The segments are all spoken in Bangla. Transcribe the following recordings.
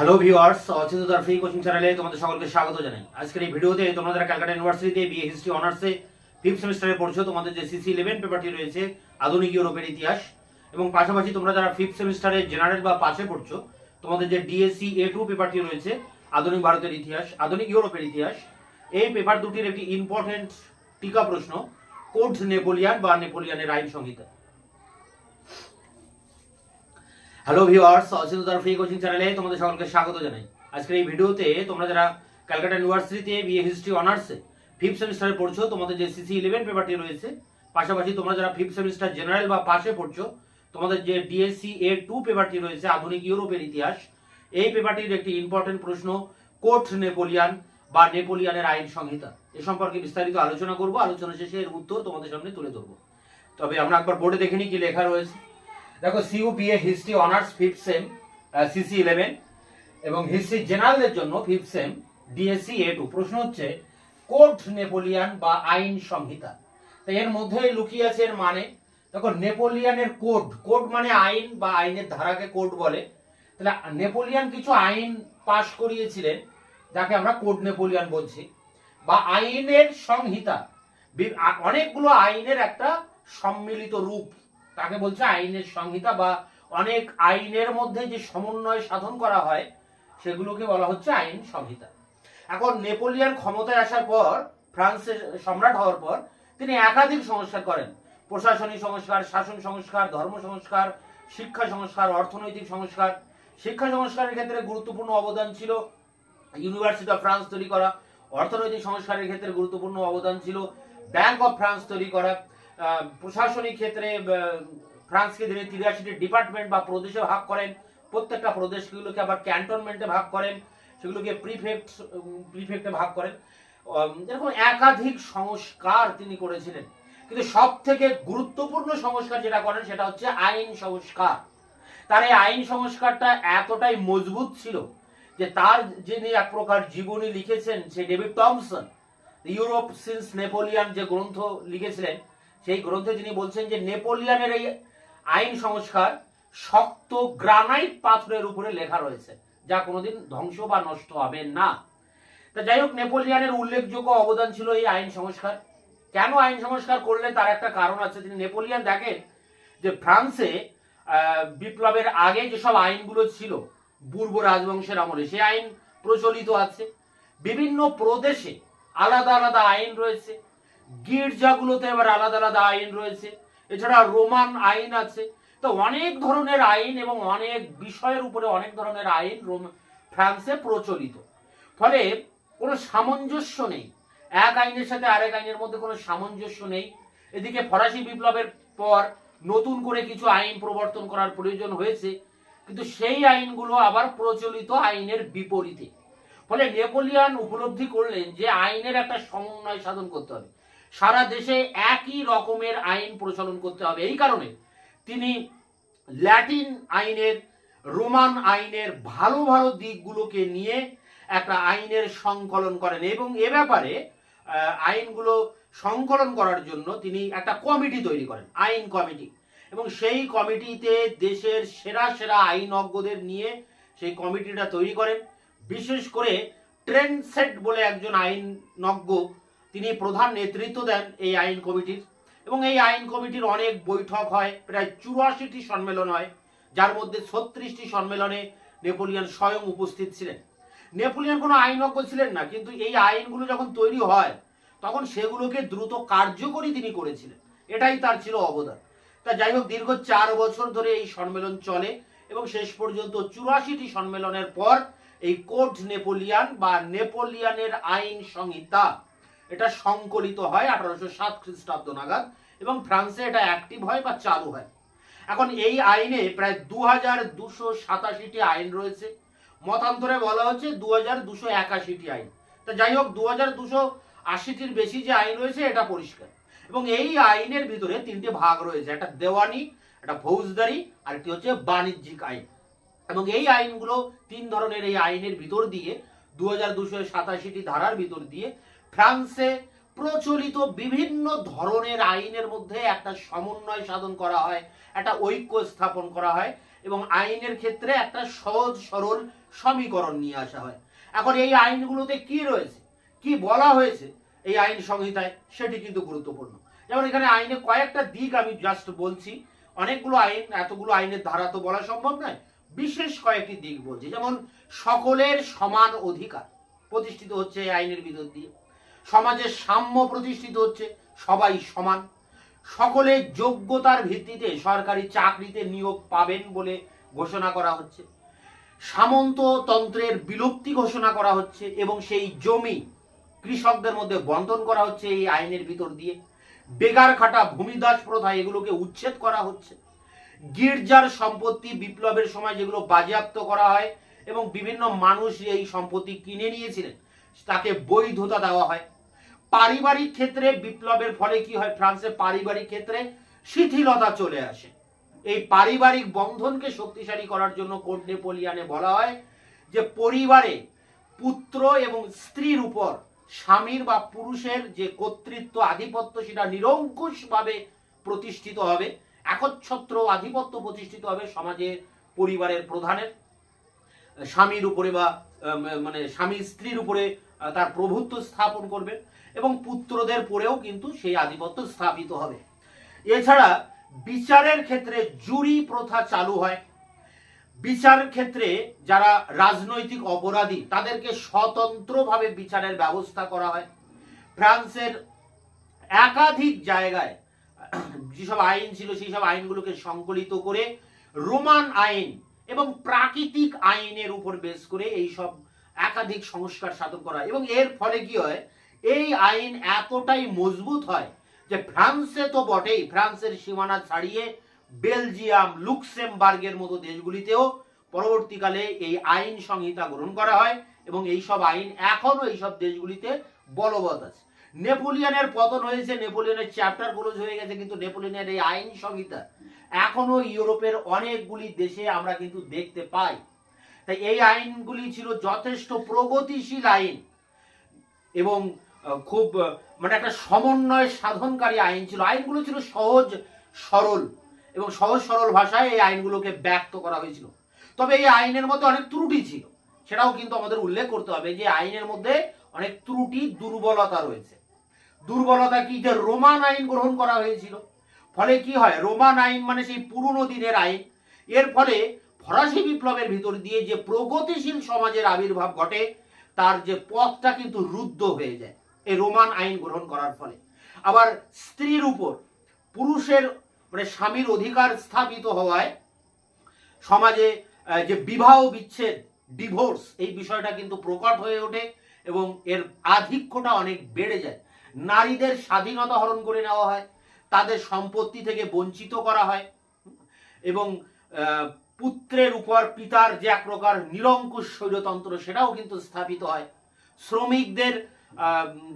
হ্যালো ভিউয়ার্স, অচিন্ততার ফ্রি কোচিং চ্যানেলে তোমাদের সকলকে স্বাগত জানাই। আজকের এই ভিডিওতে তোমরা যারা ক্যালকাটা ইউনিভার্সিটিতে বিএ হিস্ট্রি অনার্সে 5th সেমিস্টারে পড়ছো, তোমাদের যে সিসি 11 পেপারটি রয়েছে আধুনিক ইউরোপের ইতিহাস, এবং পাশাপাশি তোমরা যারা 5th সেমিস্টারে জেনারেল বা পাশে পড়ছো, তোমাদের যে ডিএসসি A2 পেপারটি রয়েছে আধুনিক ভারতের ইতিহাস, আধুনিক ইউরোপের ইতিহাস, এই পেপার দুটির একটি ইম্পর্টেন্ট টিকা প্রশ্ন, কোড নেপোলিয়ান বা নেপোলিয়ানের আইন সংহিতা। হ্যালো ভিউয়ার্স, অচিন্ততার ফ্রি কোচিং চ্যানেলে তোমাদের সকলকে স্বাগত জানাই। আজকের এই ভিডিওতে তোমরা যারা ক্যালকাটা ইউনিভার্সিটিতে বিএ হিস্ট্রি অনার্সে 5th সেমিস্টারে পড়ছো, তোমাদের যে সিসি 11 পেপারটি রয়েছে, পাশাপাশি তোমরা যারা 5th সেমিস্টার জেনারেল বা পাশে পড়ছো, তোমাদের যে ডিএসসি A2 পেপারটি রয়েছে আধুনিক ইউরোপের ইতিহাস, এই পেপারটির একটি ইম্পর্টেন্ট প্রশ্ন, কোড নেপোলিয়ান বা নেপোলিয়ানের আইন সংহিতা। এ সম্পর্কে বিস্তারিত আলোচনা করব। আলোচনা শেষে এর উত্তর তোমাদের সামনে তুলে ধরবো। তবে আমরা একবার বোর্ডে দেখে নিই কি লেখা রয়েছে। দেখো, CUBA history honours 5th sem CC 11 এবং হিস্ট্রি জেনারেলের জন্য 5th সেম ডিএসসি A2। প্রশ্ন হচ্ছে কোড নেপোলিয়ান বা আইন সংহিতা। তাই এর মধ্যে লুকিয়ে আছে এর মানে। দেখো, নেপোলিয়ানের কোড, কোড মানে আইন বা আইনের ধারাকে কোড বলে। তাহলে নেপোলিয়ান কিছু আইন পাশ করিয়েছিলেন যাকে আমরা কোড নেপোলিয়ান বলছি, বা আইনের সংহিতা। অনেকগুলো আইনের একটা সম্মিলিত রূপ, তাকে বলছে আইনের সংহিতা, বা অনেক আইনের মধ্যে যে সমন্বয় সাধন করা হয় সেগুলোকে বলা হচ্ছে আইন সংহিতা। এখন নেপোলিয়ান ক্ষমতায় আসার পর, ফ্রান্সের সম্রাট হওয়ার পর, তিনি একাধিক সংস্কার করেন। প্রশাসনিক সংস্কার, শাসন সংস্কার, ধর্ম সংস্কার, শিক্ষা সংস্কার, অর্থনৈতিক সংস্কার। শিক্ষা সংস্কারের ক্ষেত্রে গুরুত্বপূর্ণ অবদান ছিল ইউনিভার্সিটি অফ ফ্রান্স তৈরি করা। অর্থনৈতিক সংস্কারের ক্ষেত্রে গুরুত্বপূর্ণ অবদান ছিল ব্যাংক অফ ফ্রান্স তৈরি করা। প্রশাসনিক ক্ষেত্রে ফ্রান্সকে তিনি 83টি ডিপার্টমেন্ট বা প্রদেশে ভাগ করেন। প্রত্যেকটা প্রদেশগুলোকে আবার ক্যান্টনমেন্টে ভাগ করেন, সেগুলোকে প্রিফেক্টে ভাগ করেন। এরকম একাধিক সংস্কার তিনি করেছিলেন, কিন্তু সব থেকে গুরুত্বপূর্ণ সংস্কার যেটা করেন সেটা হচ্ছে আইন সংস্কার। তার এই আইন সংস্কারটা এতটাই মজবুত ছিল যে তার যিনি এক প্রকার জীবনী লিখেছেন, সে David Thomson, Europe since Napoleon যে গ্রন্থ লিখেছিলেন, সেই গ্রন্থে তিনি বলছেন যে নেপোলিয়ানের এই আইন সংস্কার শক্ত গ্রানাইট পাথরের উপরে লেখা রয়েছে, যা কোনোদিন ধ্বংস বা নষ্ট হবে না। তা যাই হোক, নেপোলিয়ানের উল্লেখযোগ্য অবদান ছিল এই আইন সংস্কার। কেন আইন সংস্কার করলে তার একটা কারণ আছে। তিনি নেপোলিয়ান দেখেন যে ফ্রান্সে বিপ্লবের আগে যেসব আইনগুলো ছিল বুর্ব রাজবংশের আমলে, সে আইন প্রচলিত আছে। বিভিন্ন প্রদেশে আলাদা আলাদা আইন রয়েছে, গির্জাগুলোতে এবার আলাদা আলাদা আইন রয়েছে, এছাড়া রোমান আইন আছে। তো অনেক ধরনের আইন এবং অনেক বিষয়ের উপরে অনেক ধরনের আইন ফ্রান্সে প্রচলিত। ফলে কোনো সামঞ্জস্য নেই, এক আইনের সাথে আরেক আইনের মধ্যে কোনো সামঞ্জস্য নেই। এদিকে ফরাসি বিপ্লবের পর নতুন করে কিছু আইন প্রবর্তন করার প্রয়োজন হয়েছে, কিন্তু সেই আইনগুলো আবার প্রচলিত আইনের বিপরীতে। ফলে নেপোলিয়ান উপলব্ধি করলেন যে আইনের একটা সমন্বয় সাধন করতে হবে, সারা দেশে একই রকমের আইন প্রচলন করতে হবে। এই কারণে তিনি ল্যাটিন আইনের, রোমান আইনের ভালো ভালো দিকগুলোকে নিয়ে একটা আইনের সংকলন করেন, এবং এ ব্যাপারে আইনগুলো সংকলন করার জন্য তিনি একটা কমিটি তৈরি করেন, আইন কমিটি। এবং সেই কমিটিতে দেশের সেরা সেরা আইনজ্ঞদের নিয়ে সেই কমিটিটা তৈরি করেন। বিশেষ করে ট্রেনসেট বলে একজন আইনজ্ঞ, তিনি প্রধান নেতৃত্ব দেন এই আইন কমিটির। এবং এই আইন কমিটির অনেক বৈঠক হয়, প্রায় 84টি সম্মেলন হয়, যার মধ্যে 36টি সম্মেলনে নেপোলিয়ান স্বয়ং উপস্থিত ছিলেন। নেপোলিয়ান কোনো আইনজ্ঞ ছিলেন না, কিন্তু এই আইনগুলো যখন তৈরি হয় তখন সেগুলোকে দ্রুত কার্যকরী তিনি করেছিলেন, এটাই তার ছিল অবদান। তা যাই হোক, দীর্ঘ 4 বছর ধরে এই সম্মেলন চলে, এবং শেষ পর্যন্ত 84টি সম্মেলনের পর এই কোড নেপোলিয়ান বা নেপোলিয়ানের আইন সংহিতা, এটা সংকলিত হয় 1807 খ্রিস্টাব্দ নাগাদ, এবং ফ্রান্সে এটা অ্যাক্টিভ হয় বা চালু হয়। এখন এই আইনে প্রায় 2287টি আইন রয়েছে, মতান্তরে বলা হচ্ছে 2281টি আইন। তা যাই হোক, 2280টির বেশি যে আইন রয়েছে এটা পরিষ্কার। এবং এই আইনের ভিতরে 3টে ভাগ রয়েছে, একটা দেওয়ানি, একটা ফৌজদারি, আর একটি হচ্ছে বাণিজ্যিক আইন। এবং এই আইনগুলো 3 ধরনের, এই আইনের ভিতর দিয়ে 2287টি ধারার ভিতর দিয়ে ফ্রান্সে প্রচলিত বিভিন্ন ধরনের আইনের মধ্যে একটা সমন্বয় সাধন করা হয়, একটা ঐক্য স্থাপন করা হয়, এবং আইনের ক্ষেত্রে একটা সহজ সরল সমীকরণ নিয়ে আসা হয়। এখন এই আইনগুলোতে কি রয়েছে, কি বলা হয়েছে এই আইন সংহিতায়, সেটি কিন্তু গুরুত্বপূর্ণ। যেমন এখানে আইনে কয়েকটা দিক আমি জাস্ট বলছি, অনেকগুলো আইন, এতগুলো আইনের ধারা তো বলা সম্ভব নয়, বিশেষ কয়েকটি দিক বলছি। যেমন সকলের সমান অধিকার প্রতিষ্ঠিত হচ্ছে এই আইনের ভিতর দিয়ে, সমাজের সাম্য প্রতিষ্ঠিত হচ্ছে, সবাই সমান, সকলে যোগ্যতার ভিত্তিতে সরকারি চাকরিতে নিয়োগ পাবেন বলে ঘোষণা করা হচ্ছে, সামন্ততন্ত্রের বিলুপ্তি ঘোষণা করা হচ্ছে এবং সেই জমি কৃষকদের মধ্যে বন্টন করা হচ্ছে এই আইনের ভিতর দিয়ে, বেগার খাটা ভূমিদাস প্রথা এগুলোকে উচ্ছেদ করা হচ্ছে, গির্জার সম্পত্তি বিপ্লবের সময় যেগুলো বাজেয়াপ্ত করা হয় এবং বিভিন্ন মানুষ এই সম্পত্তি কিনে নিয়েছিলেন তাকে বৈধতা দেওয়া হয়। পারিবারিক ক্ষেত্রে বিপ্লবের ফলে কি হয়, ফ্রান্সে পারিবারিক ক্ষেত্রে শিথিলতা চলে আসে। এই পারিবারিক বন্ধনকে শক্তিশালী করার জন্য কোড নেপোলিয়ানে বলা হয় যে পরিবারে পুত্র এবং স্ত্রীর উপর স্বামীর বা পুরুষের যে কর্তৃত্ব আধিপত্য সেটা নিরঙ্কুশভাবে প্রতিষ্ঠিত হবে, একচ্ছত্র আধিপত্য প্রতিষ্ঠিত হবে সমাজের পরিবারের প্রধানের স্বামীর উপরে বা মানে স্বামী স্ত্রীর উপরে তার প্রভুত্ব স্থাপন করবেন এবং পুত্রদের পরেও কিন্তু সেই আধিপত্য স্থাপিত হবে। এছাড়া বিচারের ক্ষেত্রে জুরি প্রথা চালু হয়, বিচার ক্ষেত্রে যারা রাজনৈতিক অপরাধী তাদেরকে স্বতন্ত্রভাবে বিচারের ব্যবস্থা করা হয়। ফ্রান্সের একাধিক জায়গায় যেসব আইন ছিল সেই সব আইনগুলোকে সংকলিত করে রোমান আইন এবং প্রাকৃতিক আইনের উপর বেস করে এই সব একাধিক সংস্কার সাধন করা হয় এবং এর ফলে কি হয়, এই আইন এতটাই মজবুত হয় যে ফ্রান্সে তো বটেই, ফ্রান্সের সীমানা ছাড়িয়ে বেলজিয়াম, লুক্সেমবার্গের মতো দেশগুলিতেও পরবর্তীকালে এই আইন সংহিতা গ্রহণ করা হয় এবং এই সব আইন এখনো এই সব দেশগুলিতে বলবৎ আছে। নেপোলিয়নের পতন হয়েছে, নেপোলিয়নের চ্যাপ্টার ক্লোজ হয়ে গেছে, কিন্তু নেপোলিয়নের এই আইন সংহিতা এখনো ইউরোপের অনেকগুলি দেশে আমরা কিন্তু দেখতে পাই। তাই এই আইনগুলি ছিল যথেষ্ট প্রগতিশীল আইন এবং খুব মানে একটা সমন্বয় সাধনকারী আইন ছিল। আইনগুলো ছিল সহজ সরল এবং সহজ সরল ভাষায় এই আইনগুলোকে ব্যক্ত করা হয়েছিল। তবে এই আইনের মধ্যে অনেক ত্রুটি ছিল, সেটাও কিন্তু আমাদের উল্লেখ করতে হবে যে আইনের মধ্যে অনেক ত্রুটি, দুর্বলতা রয়েছে। দুর্বলতা কি, যে রোমান আইন গ্রহণ করা হয়েছিল, ফলে কি হয়, রোমান আইন মানে সেই পুরনো দিনের আইন, এর ফলে ফরাসি বিপ্লবের ভিতর দিয়ে যে প্রগতিশীল সমাজের আবির্ভাব ঘটে তার যে পথটা কিন্তু রুদ্ধ হয়ে যায় এই রোমান আইন গ্রহণ করার ফলে। আবার স্ত্রীর উপর পুরুষের মানে স্বামীর অধিকার স্থাপিত হওয়ায় সমাজে যে বিবাহ বিচ্ছেদ, ডিভোর্স, এই বিষয়টা কিন্তু প্রকট হয়ে ওঠে এবং এর আধিক্যটা অনেক বেড়ে যায়। নারীদের স্বাধীনতা হরণ করে নেওয়া হয়, তাদের সম্পত্তি থেকে বঞ্চিত করা হয় এবং পুত্রের উপর পিতার যে এক প্রকার নিরঙ্কুশ স্বৈরতন্ত্র সেটাও কিন্তু স্থাপিত হয়। শ্রমিকদের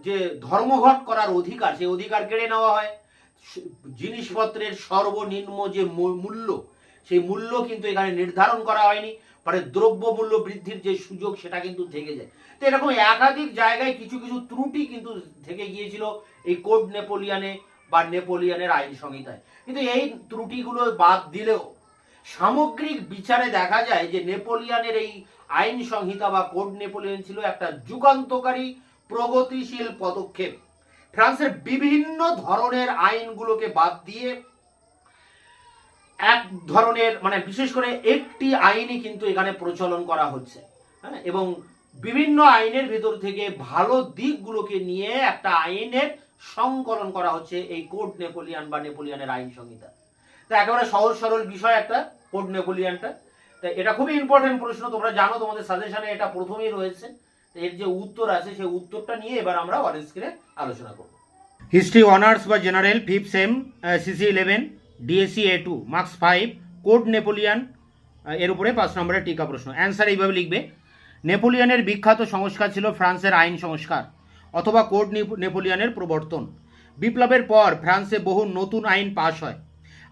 যে ধর্মঘট করার অধিকার, সেই অধিকার কেড়ে নেওয়া হয়। জিনিসপত্রের সর্বনিম্ন যে মূল্য, সেই মূল্য কিন্তু এখানে নির্ধারণ করা হয়নি, ফলে দ্রব্য মূল্য বৃদ্ধির যে সুযোগ সেটা কিন্তু থেকে যায়। তো এরকম একাধিক জায়গায় কিছু কিছু ত্রুটি কিন্তু থেকে গিয়েছিল এই কোড নেপোলিয়ানে বা নেপোলিয়নের আইন সংহিতায়। কিন্তু এই ত্রুটিগুলো বাদ দিলেও সামগ্রিক বিচারে দেখা যায় যে নেপোলিয়নের এই আইন সংহিতা বা কোড নেপোলিয়ন ছিল একটা যুগান্তকারী প্রগতিশীল পদক্ষেপ। ফ্রান্সের বিভিন্ন ধরনের আইনগুলোকে বাদ দিয়ে এক ধরনের মানে বিশেষ করে একটি আইনই কিন্তু এখানে প্রচলন করা হচ্ছে, হ্যাঁ, এবং বিভিন্ন আইনের ভিতর থেকে ভালো দিকগুলোকে নিয়ে একটা আইনের সংকলন করা হচ্ছে এই কোড নেপোলিয়ন বা নেপোলিয়নের আইন সংহিতা। তা একেবারে সহজ সরল বিষয় একটা কোড নেপোলিয়নটা। তাই এটা খুবই ইম্পর্টেন্ট প্রশ্ন, তোমরা জানো তোমাদের সাজেশনে এটা প্রথমেই রয়েছে। এর যে উত্তর আছে সেই উত্তরটা নিয়ে এবার আমরা অন স্ক্রিনে আলোচনা করব। হিস্ট্রি অনার্স বা general 5th sem CC 11 DSC A2 marks 5 code Napoleon এর উপরে 5 নম্বরের টিকা প্রশ্ন। অ্যান্সার এইভাবে লিখবে, নেপোলিয়নের বিখ্যাত সংস্কার ছিল ফ্রান্সের আইন সংস্কার অথবা কোড নেপোলিয়নের প্রবর্তন। বিপ্লবের পর ফ্রান্সে বহু নতুন আইন পাশ হয়,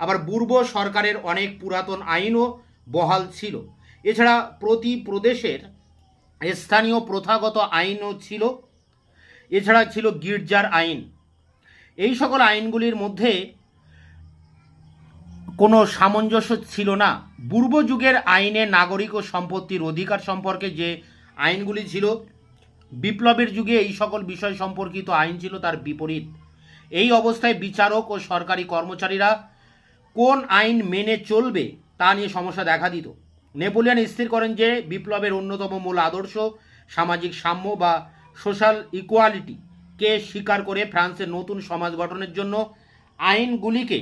আবার বুর্ব সরকারের অনেক পুরাতন আইনও বহাল ছিল। এছাড়া প্রতি প্রদেশের স্থানীয় প্রথাগত আইনও ছিল। এছাড়া ছিল গির্জার আইন। এই সকল আইনগুলির মধ্যে কোনো সামঞ্জস্য ছিল না। পূর্ব যুগের আইনে নাগরিক ও সম্পত্তির অধিকার সম্পর্কে যে আইনগুলি ছিল, বিপ্লবের যুগে এই সকল বিষয় সম্পর্কিত আইন ছিল তার বিপরীত। এই অবস্থায় বিচারক ও সরকারি কর্মচারীরা কোন আইন মেনে চলবে তা নিয়ে সমস্যা দেখা দিত। নেপোলিয়ন স্থির করেন যে বিপ্লবের অন্যতম মূল আদর্শ সামাজিক সাম্য বা সোশ্যাল ইকুয়ালিটিকে স্বীকার করে ফ্রান্সের নতুন সমাজ গঠনের জন্য আইনগুলিকে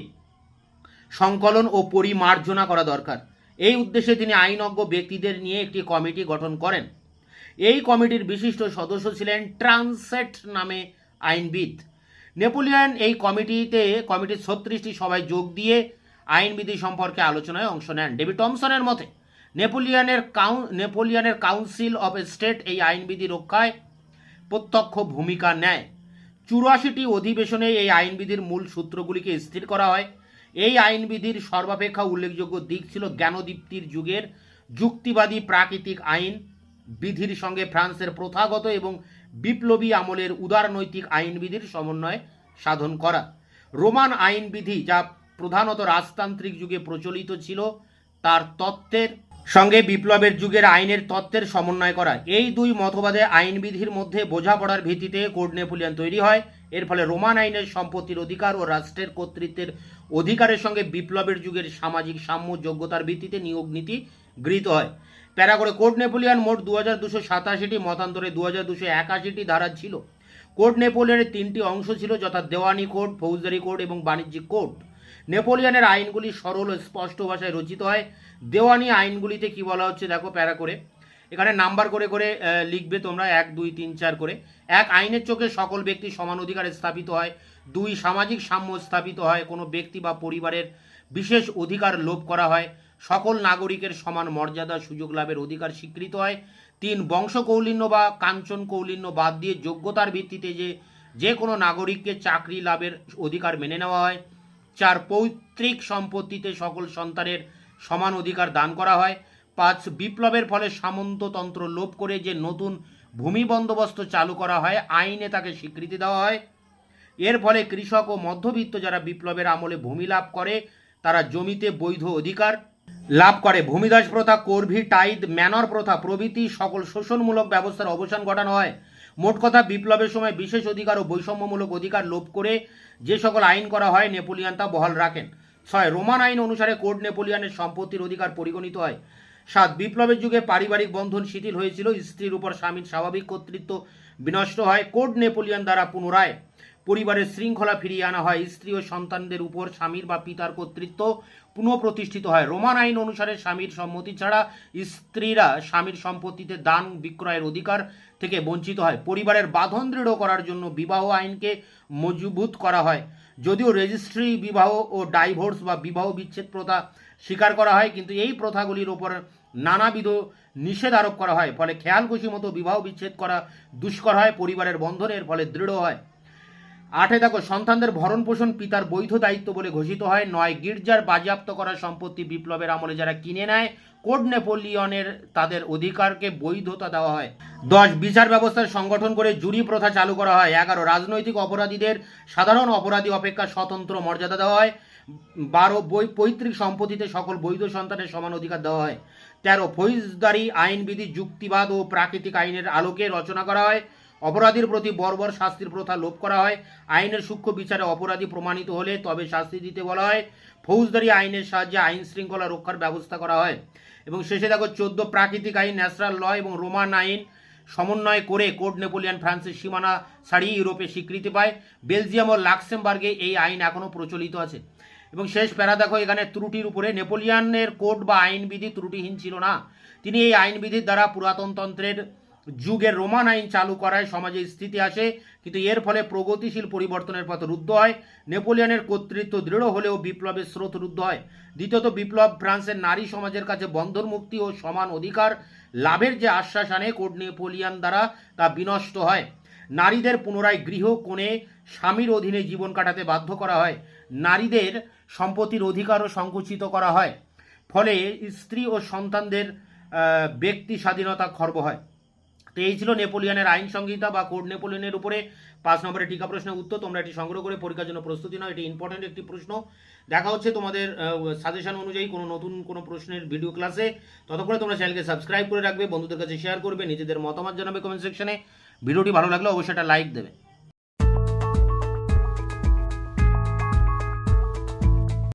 সংকলন ও পরিমার্জনা করা দরকার। এই উদ্দেশ্যে তিনি আইনজ্ঞ ব্যক্তিদের নিয়ে একটি কমিটি গঠন করেন। এই কমিটির বিশিষ্ট সদস্য ছিলেন ট্রানসেট নামে আইনবিদ। নেপোলিয়ন এই কমিটির 36টি সভায় যোগ দিয়ে আইনবিধি সম্পর্কে আলোচনায় অংশ নেন। ডেভিড টমসনের মতে নেপোলিয়নের কাউন্সিল অফ স্টেট এই আইনবিধি রক্ষায় প্রত্যক্ষ ভূমিকা নেয়। 84টি অধিবেশনে এই আইনবিধির মূল সূত্রগুলিকে স্থির করা হয়। এই আইনবিধির সর্বাপেক্ষা উল্লেখযোগ্য দিক ছিল জ্ঞানদীপ্তির যুগের যুক্তিবাদী প্রাকৃতিক আইন বিধির সঙ্গে ফ্রান্সের প্রথাগত এবং বিপ্লবী আমলের উদারনৈতিক আইনবিধির সমন্বয় সাধন করা। রোমান আইনবিধি, যা প্রধানত রাজতান্ত্রিক যুগে প্রচলিত ছিল, তার তত্ত্বের সঙ্গে বিপ্লবের যুগের আইনের তত্ত্বের সমন্বয় করা। এই দুই মতবাদে আইনবিধির মধ্যে বোঝাপড়ার ভিত্তিতে কোড নেপোলিয়ন তৈরি হয়। এর ফলে রোমান আইনের সম্পত্তির অধিকার ও রাষ্ট্রের কর্তৃত্বের অধিকারের সঙ্গে বিপ্লবের যুগের সামাজিক সাম্য যোগ্যতার ভিত্তিতে নিয়োগ নীতি গৃহীত হয়। প্যারা করে কোড নেপোলিয়ন মোট 2287টি, মতান্তরে 2281টি ধারা ছিল। কোড নেপোলিয়নের 3টি অংশ ছিল, যথা দেওয়ানি কোড, ফৌজদারি কোড এবং বাণিজ্যিক কোড। নেপোলিয়নের আইনগুলি সরল ও স্পষ্ট ভাষায় রচিত হয়। দেওয়ানি আইনগুলিতে কি বলা হচ্ছে দেখো প্যারা করে, এখানে নাম্বার করে করে লিখবে তোমরা, 1 2 3 4 করে। 1, আইনের চোখে সকল ব্যক্তি সমান অধিকার স্থাপিত হয়। 2, সামাজিক সাম্য স্থাপিত হয়। কোনো ব্যক্তি বা পরিবারের বিশেষ অধিকার লোপ করা হয়। সকল নাগরিকের সমান মর্যাদা সুযোগ লাভের অধিকার স্বীকৃত হয়। 3, বংশ কৌলিন্য বা কাঞ্চন কৌলিন্য বাদ দিয়ে যোগ্যতার ভিত্তিতে যে কোনো নাগরিককে চাকরি লাভের অধিকার মেনে নেওয়া হয়। 4, পৈতৃক সম্পত্তিতে সকল সন্তানের সমান অধিকার দান করা হয়। 5, বিপ্লবের ফলে সামন্ততন্ত্র লোপ করে যে নতুন ভূমি বন্দোবস্ত চালু করা হয়, আইনে তাকে স্বীকৃতি দেওয়া হয়। এর ফলে কৃষক ও মধ্যবিত্ত যারা বিপ্লবের আমলে ভূমি লাভ করে, তারা জমিতে বৈধ অধিকার লাভ করে। ভূমিদাস প্রথা, করভি, টাইদ, ম্যানর প্রথা প্রভৃতি সকল শোষণমূলক ব্যবস্থার অবসান ঘটানো হয়। মোট কথা, বিপ্লবের সময় বিশেষ অধিকার ও বৈষম্যমূলক অধিকার লোপ করে যে সকল আইন করা হয়, নেপোলিয়ন তা বহাল রাখেন। 6, রোমান আইন অনুসারে কোড নেপোলিয়নের সম্পত্তির অধিকার পরিগণিত হয়। 7, বিপ্লবের যুগে পারিবারিক বন্ধন শিথিল হয়েছিল। স্ত্রীর উপর স্বামীর স্বাভাবিক কর্তৃত্ব বিনষ্ট হয়। কোড নেপোলিয়ন দ্বারা পুনরায় পরিবারের শৃঙ্খলা ফিরিয়ে আনা হয়। স্ত্রী ও সন্তানদের উপর স্বামীর বা পিতার কর্তৃত্ব পুনঃপ্রতিষ্ঠিত হয়। রোমান আইন অনুসারে স্বামীর সম্মতি ছাড়া স্ত্রীরা স্বামীর সম্পত্তিতে দান বিক্রয়ের অধিকার থেকে বঞ্চিত হয়। পরিবারের বাঁধন দৃঢ় করার জন্য বিবাহ আইনকে মজবুত করা হয়। যদিও রেজিস্ট্রি বিবাহ ও ডাইভোর্স বা বিবাহ বিচ্ছেদ প্রথা স্বীকার করা হয়, কিন্তু এই প্রথাগুলির ওপর নানাবিধ নিষেধ আরোপ করা হয়। ফলে খেয়ালখুশি মতো বিবাহ বিচ্ছেদ করা দুষ্কর হয়। পরিবারের বন্ধনের ফলে দৃঢ় হয়। 8, দেখো, সন্তানদের ভরণ পোষণ পিতার বৈধ দায়িত্ব বলে ঘোষিত হয়। 9, গির্জার বাজেয়াপ্ত করা সম্পত্তি বিপ্লবের আমলে যারা কিনে নেয়, কোড নেপোলিয়নের তাদের অধিকারকে বৈধতা দেওয়া হয়। 10, বিচার ব্যবস্থার সংগঠন করে জুরি প্রথা চালু করা হয়। 11, রাজনৈতিক অপরাধীদের সাধারণ অপরাধী অপেক্ষা স্বতন্ত্র মর্যাদা দেওয়া হয়। 12, পৈতৃক সম্পত্তিতে সকল বৈধ সন্তানের সমান অধিকার দেওয়া হয়। 13, ফৌজদারি আইনবিধি যুক্তিবাদ ও প্রাকৃতিক আইনের আলোকে রচনা করা হয়। অপরাধীর প্রতি বর্বর শাস্তির প্রথা লোপ করা হয়। আইনের সূক্ষ্ম বিচারে অপরাধী প্রমাণিত হলে তবে শাস্তি দিতে বলা হয়। ফৌজদারি আইনের সাহায্যে আইন শৃঙ্খলা রক্ষার ব্যবস্থা করা হয়। এবং শেষে দেখো 14, প্রাকৃতিক আইন, ন্যাচারাল ল এবং রোমান আইন সমন্বয় করে কোড নেপোলিয়ন ফ্রান্সের সীমানা ছাড়িয়ে ইউরোপে স্বীকৃতি পায়। বেলজিয়াম ও লাক্সেমবার্গে এই আইন এখনও প্রচলিত আছে। এবং শেষ প্যারা দেখো, এখানে ত্রুটির উপরে, নেপোলিয়নের কোড বা আইনবিধি ত্রুটিহীন ছিল না। তিনি এই আইনবিধির দ্বারা পুরাতনতন্ত্রের যুগের রোমান আইন চালু করায় সমাজে স্থিতি আসে, কিন্তু এর ফলে প্রগতিশীল পরিবর্তনের পথ রুদ্ধ হয়। নেপোলিয়নের কর্তৃত্ব দৃঢ় হলেও বিপ্লবের স্রোত রুদ্ধ হয়। দ্বিতীয়ত, বিপ্লব ফ্রান্সের নারী সমাজের কাছে বন্ধন মুক্তি ও সমান অধিকার লাভের যে আশ্বাস আনে, কোড নেপোলিয়ন দ্বারা তা বিনষ্ট হয়। নারীদের পুনরায় গৃহ কোণে স্বামীর অধীনে জীবন কাটাতে বাধ্য করা হয়। নারীদের সম্পত্তির অধিকারও সংকুচিত করা হয়। ফলে স্ত্রী ও সন্তানদের ব্যক্তি স্বাধীনতা খর্ব হয়। তো এই ছিল নেপোলিয়নের আইন সংহিতা বা কোড নেপোলিয়নের উপরে 5 নম্বরের টিকা প্রশ্নের উত্তর। তোমরা এটি সংগ্রহ করে পরীক্ষার জন্য প্রস্তুতি নাও, এটি ইম্পর্টেন্ট একটি প্রশ্ন। দেখা হচ্ছে তোমাদের সাজেশন অনুযায়ী কোনো নতুন কোনো প্রশ্নের ভিডিও ক্লাসে। ততক্ষণে তোমরা চ্যানেলকে সাবস্ক্রাইব করে রাখবে, বন্ধুদের কাছে শেয়ার করবে, নিজেদের মতামত জানাবে কমেন্ট সেকশনে। ভিডিওটি ভালো লাগলে অবশ্যই একটা লাইক দেবে।